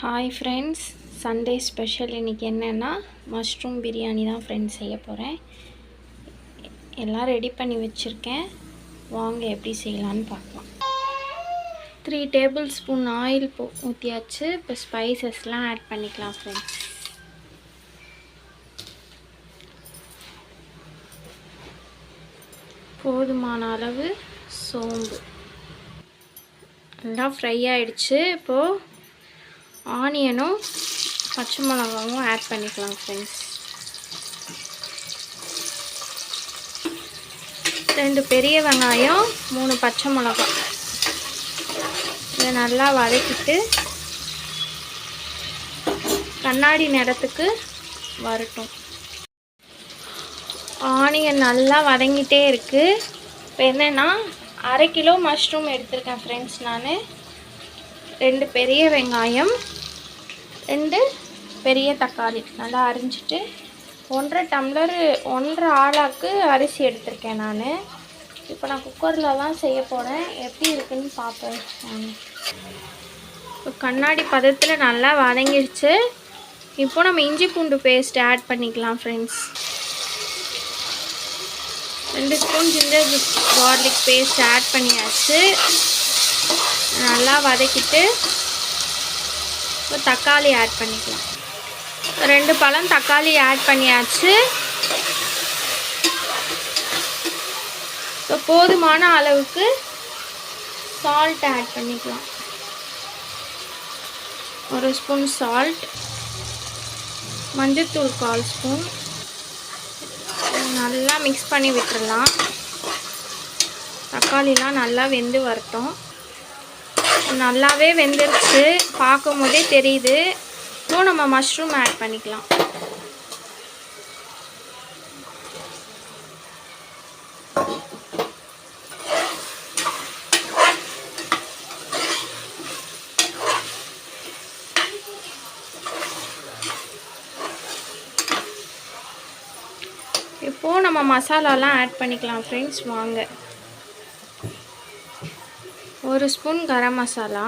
Hi friends, Sunday special இன்றைக்கி என்னென்னா mushroom biryani தான் ஃப்ரெண்ட்ஸ் செய்ய போகிறேன். எல்லாம் ரெடி பண்ணி வச்சுருக்கேன். வாங்க எப்படி செய்யலான்னு பார்க்கலாம். 3 டேபிள் ஸ்பூன் ஆயில் ஊற்றியாச்சு. இப்போ ஸ்பைசஸ்லாம் ஆட் பண்ணிக்கலாம் ஃப்ரெண்ட்ஸ். போதுமான அளவு சோம்பு நல்லா ஃப்ரை ஆகிடுச்சு. இப்போது ஆனியனும் பச்சை மிளகாவும் ஆட் பண்ணிக்கலாம் ஃப்ரெண்ட்ஸ். 2 பெரிய வெங்காயம், 3 பச்சை மிளகாய் இதை நல்லா வதக்கிட்டு கண்ணாடி நிறத்துக்கு வரட்டும். ஆனியன் நல்லா வதங்கிட்டே இருக்குது. இப்போ என்னென்னா 1/2 கிலோ மஷ்ரூம் எடுத்திருக்கேன் ஃப்ரெண்ட்ஸ். நான் 2 பெரிய வெங்காயம், 2 பெரிய தக்காளி நல்லா அரிஞ்சிட்டு 1.5 டம்ளர் 1.5 ஆளாக்கு அரிசி எடுத்திருக்கேன் நான். இப்போ நான் குக்கரில் தான் செய்ய போகிறேன். எப்படி இருக்குன்னு பார்ப்போம். இப்போ கண்ணாடி பதத்தில் நல்லா வதங்கிடுச்சு. இப்போ நம்ம இஞ்சி பூண்டு பேஸ்ட் ஆட் பண்ணிக்கலாம் friends. 2 spoon ginger garlic paste add பண்ணியாச்சு. நல்லா வதக்கிட்டு இப்போ தக்காளி ஆட் பண்ணிக்கலாம். 2 பழம் தக்காளி ஆட் பண்ணியாச்சு. இப்போ போதுமான அளவுக்கு சால்ட் ஆட் பண்ணிக்கலாம். 1 ஸ்பூன் சால்ட், மஞ்சள்தூள் 1/4 ஸ்பூன். நல்லா மிக்ஸ் பண்ணி விட்டுடலாம். தக்காளிலாம் நல்லா வெந்து வரட்டும். நல்லாவே வெந்துருச்சு, பார்க்கும் போதே தெரியுது. இப்போ நம்ம மஷ்ரூம் ஆட் பண்ணிக்கலாம். இப்போது நம்ம மசாலாலாம் ஆட் பண்ணிக்கலாம் ஃப்ரெண்ட்ஸ். வாங்க. 1 ஸ்பூன் கரம் மசாலா,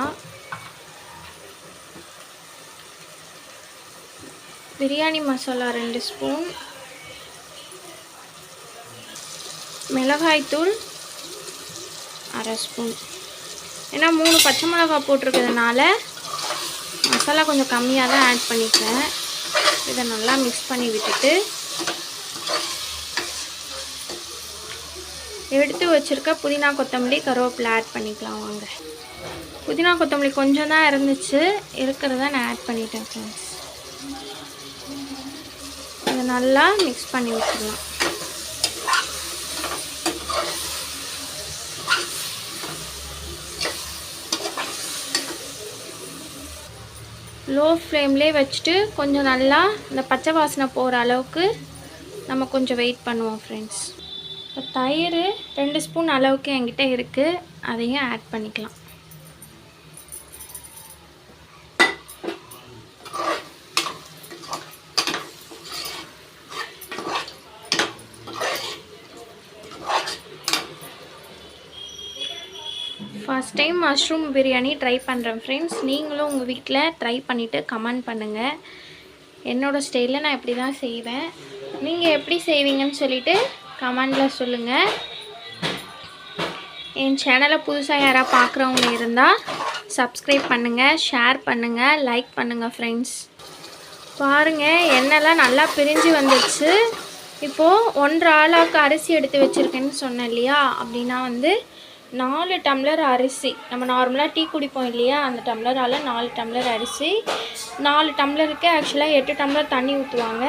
பிரியாணி மசாலா 2 ஸ்பூன், மிளகாய்த்தூள் 1/2 ஸ்பூன். ஏன்னா 3 பச்சை மிளகாய் போட்டிருக்கிறதுனால மசாலா கொஞ்சம் கம்மியாக தான் ஆட் பண்ணிக்கிறேன். இதை நல்லா மிக்ஸ் பண்ணி விட்டுட்டு எடுத்து வச்சுருக்க புதினா கொத்தமல்லி கருவேப்பிலை ஆட் பண்ணிக்கலாம். வாங்க. புதினா கொத்தமல்லி கொஞ்சம் தான் இருந்துச்சு, இருக்கிறத நான் ஆட் பண்ணிட்டேன் ஃப்ரெண்ட்ஸ். இதை நல்லா மிக்ஸ் பண்ணி வச்சிடலாம். லோ ஃப்ளேம்லேயே வச்சுட்டு கொஞ்சம் நல்லா இந்த பச்சை வாசனை போகிற அளவுக்கு நம்ம கொஞ்சம் வெயிட் பண்ணுவோம் ஃப்ரெண்ட்ஸ். இப்போ தயிர் 2 ஸ்பூன் அளவுக்கு என்கிட்ட இருக்குது, அதையும் ஆட் பண்ணிக்கலாம். First time mushroom biryani try பண்ணுறேன் ஃப்ரெண்ட்ஸ். நீங்களும் உங்கள் வீட்டில் ட்ரை பண்ணிவிட்டு கமெண்ட் பண்ணுங்கள். என்னோடய ஸ்டைலில் நான் இப்படி தான் செய்வேன். நீங்கள் எப்படி செய்வீங்கன்னு சொல்லிவிட்டு கமெண்டில் சொல்லுங்கள். என் சேனலை புதுசாக யாராவது பார்க்குறவங்க இருந்தால் சப்ஸ்கிரைப் பண்ணுங்கள், ஷேர் பண்ணுங்கள், லைக் பண்ணுங்கள் ஃப்ரெண்ட்ஸ். பாருங்கள், எண்ணெய்லாம் நல்லா பிரிஞ்சு வந்துடுச்சு. இப்போது 1.5 ஆளாக்கு அரிசி எடுத்து வச்சுருக்கேன்னு சொன்னேன் இல்லையா? அப்படின்னா 4 டம்ளர் அரிசி. நம்ம நார்மலாக டீ குடிப்போம் இல்லையா? அந்த டம்ளரால் 4 டம்ளர் அரிசி. 4 டம்ளருக்கு ஆக்சுவலாக 8 டம்ளர் தண்ணி ஊற்றுவாங்க.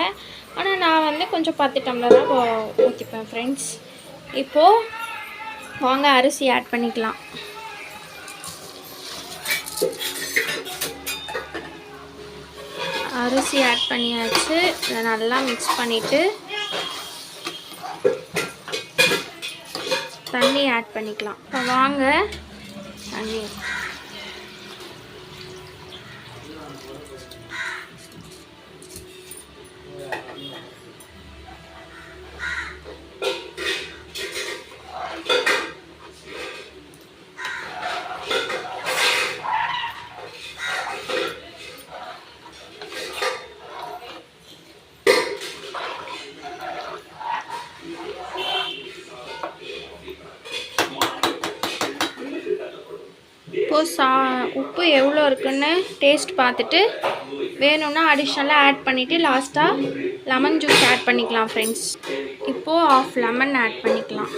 ஆனால் நான் கொஞ்சம் 10 டம்ளராக ஊற்றிப்பேன் ஃப்ரெண்ட்ஸ். இப்போது வாங்க அரிசி ஆட் பண்ணிக்கலாம். அரிசி ஆட் பண்ணியாச்சு. இதை நல்லா மிக்ஸ் பண்ணிவிட்டு தண்ணி ஆட் பண்ணிக்கலாம். இப்போ வாங்க தண்ணி. உப்பு எவ்வளோ இருக்குன்னு டேஸ்ட் பார்த்துட்டு வேணும்னா அடிஷ்னலாக ஆட் பண்ணிவிட்டு லாஸ்ட்டாக லெமன் ஜூஸ் ஆட் பண்ணிக்கலாம் ஃப்ரெண்ட்ஸ். இப்போது ஆஃப் லெமன் ஆட் பண்ணிக்கலாம்.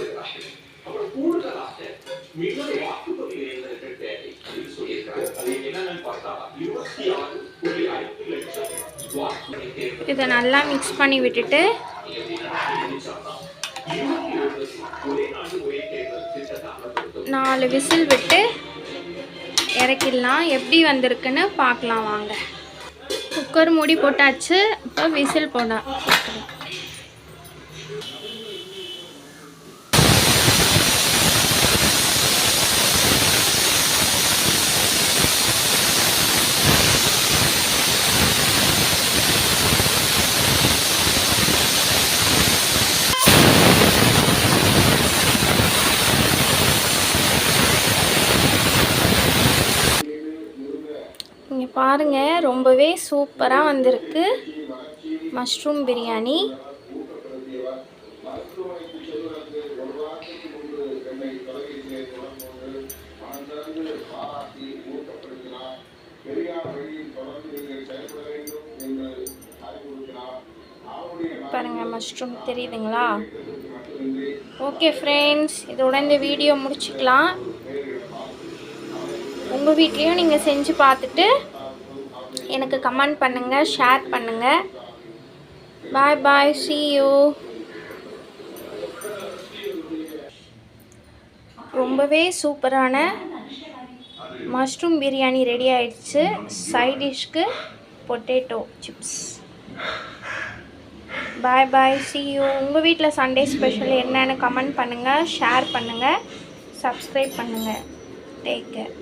இதை நல்லா மிக்ஸ் பண்ணி விட்டுட்டு நாலு விசில் விட்டு இறக்கிடலாம். எப்படி வந்திருக்குன்னு பார்க்கலாம் வாங்க. குக்கர் மூடி போட்டாச்சு. இப்போ விசில் போடலாம். இங்கே பாருங்கள், ரொம்பவே சூப்பராக வந்திருக்கு மஷ்ரூம் பிரியாணி. பாருங்கள், மஷ்ரூம் தெரியுதுங்களா? ஓகே ஃப்ரெண்ட்ஸ், இதோட இந்த வீடியோ முடிச்சுக்கலாம். உங்கள் வீட்லேயும் நீங்கள் செஞ்சு பார்த்துட்டு எனக்கு கமெண்ட் பண்ணுங்கள், ஷேர் பண்ணுங்கள். பாய் பாய், see you. ரொம்பவே சூப்பரான மஷ்ரூம் பிரியாணி ரெடி ஆயிடுச்சு. சைட் டிஷ்க்கு potato chips. Bye bye, see you. உங்கள் வீட்டில் சண்டே ஸ்பெஷல் என்னன்னு கமெண்ட் பண்ணுங்கள், ஷேர் பண்ணுங்கள், சப்ஸ்கிரைப் பண்ணுங்கள். Take care.